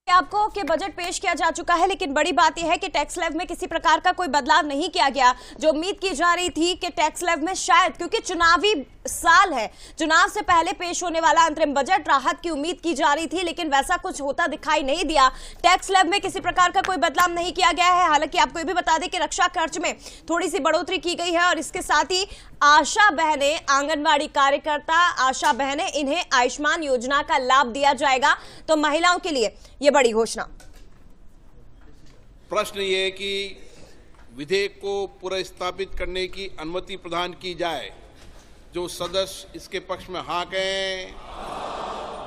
आपको कि बजट पेश किया जा चुका है, लेकिन बड़ी बात यह है कि टैक्स स्लैब में किसी प्रकार का कोई बदलाव नहीं किया गया। जो उम्मीद की जा रही थी कि टैक्स स्लैब में शायद, क्योंकि चुनावी साल है, चुनाव से पहले पेश होने वाला अंतरिम बजट, राहत की उम्मीद की जा रही थी, लेकिन वैसा कुछ होता दिखाई नहीं दिया। टैक्स स्लैब में किसी प्रकार का कोई बदलाव नहीं किया गया है। हालांकि आपको ये भी बता दें कि रक्षा खर्च में थोड़ी सी बढ़ोतरी की गई है और इसके साथ ही आशा बहनें, आंगनबाड़ी कार्यकर्ता आशा बहनें, इन्हें आयुष्मान योजना का लाभ दिया जाएगा। तो महिलाओं के लिए यह बड़ी घोषणा। प्रश्न ये है कि विधेयक को पुनर्स्थापित करने की अनुमति प्रदान की जाए। जो सदस्य इसके पक्ष में हाँ कहें,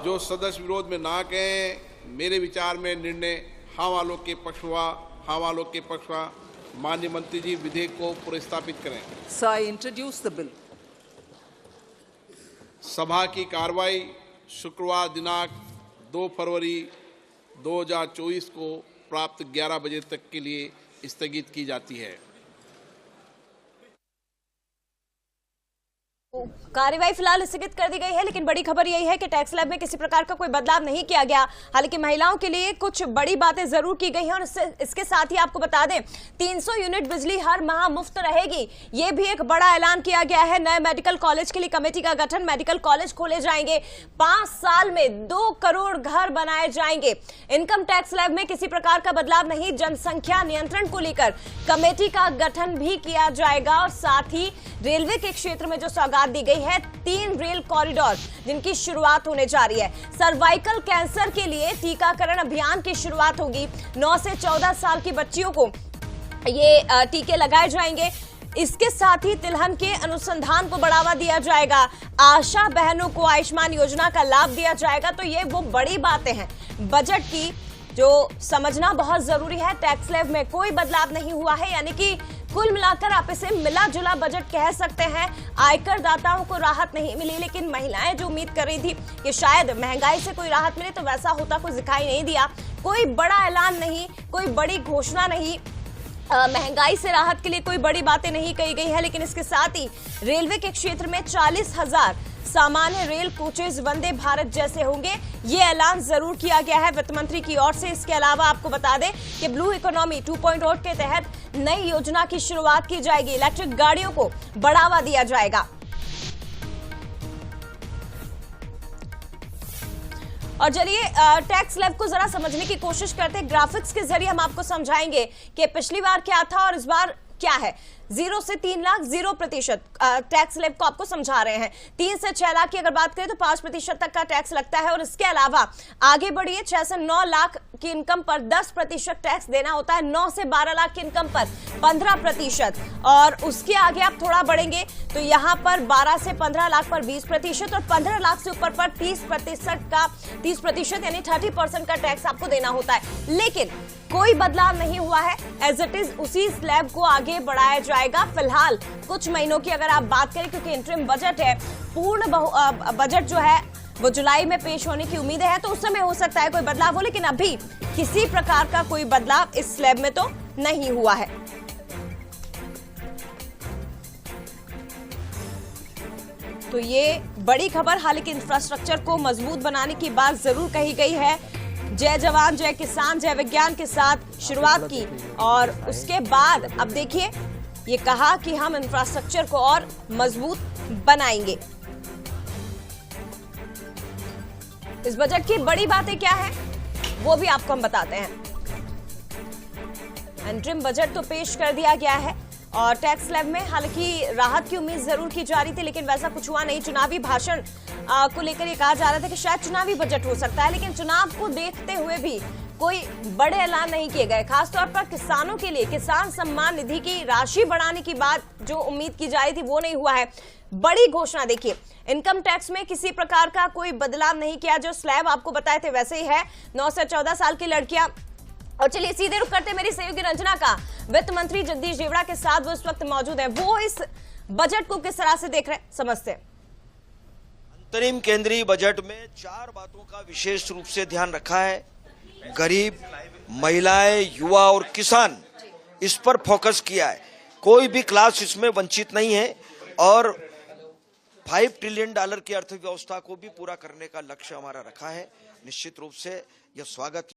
जो सदस्य विरोध में ना कहें। मेरे विचार में निर्णय हाँ वालों के पक्ष हुआ। हाँ वालों के पक्ष हुआ। माननीय मंत्री जी विधेयक को पुनर्स्थापित करें। Sir, I introduce the bill. सभा की कार्रवाई शुक्रवार दिनांक 2 फरवरी 2024 को प्राप्त 11 बजे तक के लिए स्थगित की जाती है। कार्यवाही फिलहाल स्थगित कर दी गई है, लेकिन बड़ी खबर यही है कि टैक्स स्लैब में किसी प्रकार का कोई बदलाव नहीं किया गया। हालांकि महिलाओं के लिए कुछ बड़ी बातें जरूर की गई हैं और इसके साथ ही आपको बता दें 300 यूनिट बिजली हर माह मुफ्त रहेगी। ये भी एक बड़ा ऐलान किया गया है। नए मेडिकल कॉलेज के लिए कमेटी का गठन, मेडिकल कॉलेज खोले जाएंगे। 5 साल में 2 करोड़ घर बनाए जाएंगे। इनकम टैक्स स्लैब में किसी प्रकार का बदलाव नहीं। जनसंख्या नियंत्रण को लेकर कमेटी का गठन भी किया जाएगा और साथ ही रेलवे के क्षेत्र में जो सौगात दी गई है, 3 रेल कॉरिडोर जिनकी शुरुआत होने जा रही है। सर्वाइकल कैंसर के लिए टीकाकरण अभियान की शुरुआत होगी। 9 से 14 साल की बच्चियों को ये टीके लगाए जाएंगे। इसके साथ ही तिलहन के अनुसंधान को बढ़ावा दिया जाएगा। आशा बहनों को आयुष्मान योजना का लाभ दिया जाएगा। तो ये वो बड़ी बातें हैं बजट की जो समझना बहुत जरूरी है। टैक्स स्लैब में कोई बदलाव नहीं हुआ है, यानी कि कुल मिलाकर आप इसे मिला जुला बजट कह सकते हैं। आयकर दाताओं को राहत नहीं मिली, लेकिन महिलाएं जो उम्मीद कर रही थी कि शायद महंगाई से कोई राहत मिले, तो वैसा होता कुछ दिखाई नहीं दिया। कोई बड़ा ऐलान नहीं, कोई बड़ी घोषणा नहीं, महंगाई से राहत के लिए कोई बड़ी बातें नहीं कही गई है। लेकिन इसके साथ ही रेलवे के क्षेत्र में 40,000 सामान्य रेल कोचेज वंदे भारत जैसे होंगे, ये ऐलान जरूर किया गया है वित्त मंत्री की ओर से। इसके अलावा आपको बता दें कि ब्लू इकोनॉमी 2.0 के तहत नई योजना की शुरुआत की जाएगी। इलेक्ट्रिक गाड़ियों को बढ़ावा दिया जाएगा। और चलिए टैक्स स्लैब को जरा समझने की कोशिश करते हैं। ग्राफिक्स के जरिए हम आपको समझाएंगे कि पिछली बार क्या था और इस बार क्या है। 0 से 3 लाख 0% टैक्स स्लैब को आपको समझा रहे हैं। 3 से 6 लाख की अगर बात करें तो 5% तक का टैक्स लगता है। और इसके अलावा आगे बढ़िए 6 से 9 लाख की इनकम पर 10% टैक्स देना होता है। 9 से 12 लाख की इनकम पर 15%। और उसके आगे आप थोड़ा बढ़ेंगे तो यहाँ पर 12 से 15 लाख पर 20% और 15 लाख से ऊपर पर 30% यानी 30% का टैक्स आपको देना होता है। लेकिन कोई बदलाव नहीं हुआ है। एज इट इज उसी स्लैब को आगे बढ़ाया जाएगा। फिलहाल कुछ महीनों की अगर आप बात करें, क्योंकि इंटरिम बजट है, पूर्ण बजट जो है वो जुलाई में पेश होने की उम्मीद है, तो उस समय हो सकता है कोई बदलाव हो। लेकिन अभी किसी प्रकार का कोई बदलाव इस स्लैब में तो नहीं हुआ है। तो ये बड़ी खबर। हालांकि इंफ्रास्ट्रक्चर को मजबूत बनाने की बात जरूर कही गई है। जय जवान जय किसान जय विज्ञान के साथ शुरुआत की और उसके बाद अब देखिए ये कहा कि हम इंफ्रास्ट्रक्चर को और मजबूत बनाएंगे। इस बजट की बड़ी बातें क्या है वो भी आपको हम बताते हैं। अंतरिम बजट तो पेश कर दिया गया है और टैक्स स्लैब में हालांकि राहत की उम्मीद जरूर की जा रही थी, लेकिन वैसा कुछ हुआ नहीं। चुनावी भाषण को लेकर ये कहा जा रहा था कि शायद चुनावी बजट हो सकता है, लेकिन चुनाव को देखते हुए भी कोई बड़े ऐलान नहीं किए गए। खासतौर पर किसानों के लिए किसान सम्मान निधि की राशि बढ़ाने की बात जो उम्मीद की जा रही थी वो नहीं हुआ है। बड़ी घोषणा देखिए, इनकम टैक्स में किसी प्रकार का कोई बदलाव नहीं किया। जो स्लैब आपको बताए थे वैसे ही है। 9 से 14 साल की लड़कियां। और चलिए सीधे रुख करते मेरी सहयोगी रंजना का वित्त मंत्री जगदीश देवड़ा के साथ, वो इस वक्त मौजूद है। वो इस बजट को किस तरह से देख रहे हैं, समझते हैं। अंतरिम केंद्रीय बजट में 4 बातों का विशेष रूप से ध्यान रखा है। गरीब, महिलाएं, युवा और किसान, इस पर फोकस किया है। कोई भी क्लास इसमें वंचित नहीं है और $5 ट्रिलियन की अर्थव्यवस्था को भी पूरा करने का लक्ष्य हमारा रखा है। निश्चित रूप से यह स्वागत